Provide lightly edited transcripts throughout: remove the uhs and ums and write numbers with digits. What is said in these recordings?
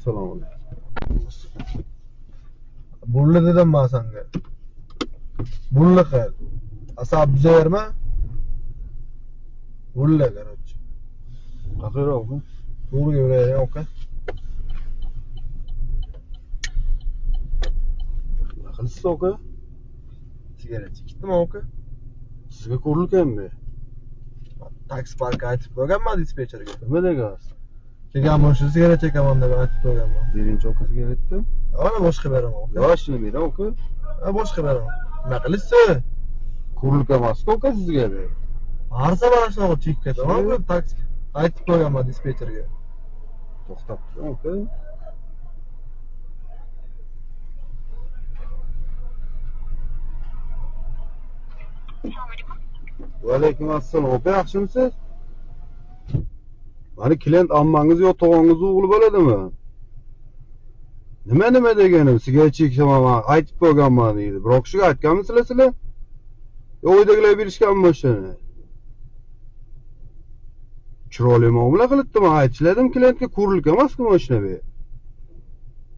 Assalomu alaykum. Burli dedim ben sana. Burli qil. Asab düzeyirme. Burli короче. Qaqira oku. To'g'ri yuraylik, oka. Nima qilsiz oka? Sigaret chekdimi, oka? Sizga ko'rilganmi? Taksi parkka aytib qo'yganman dispetcherga. Nima degasiz? Kelganman shu sigaret chekaman deb aytib qo'yganman. Birinchi oka sigaretni? Ana boshqa beraman, oka. Yoshini bering oka. Ha, boshqa beraman. Nima qilishsiz? Ko'rilgan emasku oka sizga. Har safar shunaqa chekib ketaman, oka. Taksi aytib qo'yganman dispetcherga. To'xtab turing oka. Va alaykum assalom. Opa, yaxshimisiz? Mani klient ammangiz yo tog'angiz o'g'li bo'ladimi? Nima deganim? Sigaret chekaman, aytib qo'yganman deydi. Biroq kishiga aytganmisizlar sizlar? Yo uydagilar berishganmi o'shani? Chiroyli muomala qilibdimi? Aytishladim klientga ko'rilgan emasku mashina bu.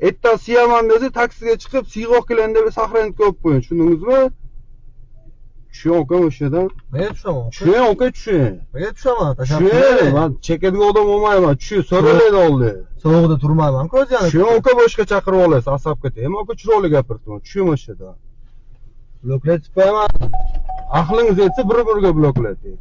Ertasi siyaman desa taksiga chiqib, siyg'oq kelgan deb saqlanib qo'yib qo'ying, tushundingizmi? Tushing oka o'shadan. Nega tushaman? Tushing oka, tushing. Nega tushaman? Tushing, men chekadigan odam olmayman. Tushing, so'ralaydi oldi. Sovuqda turmayman-ku o'zingni. Tushing oka, boshqa chaqirib olasiz, asabga tegma oka, chiroyli gapirdim. Tushing o'shadan. Bloklatib qo'yaman. Aqlingiz yetsa bir-biriga bloklating.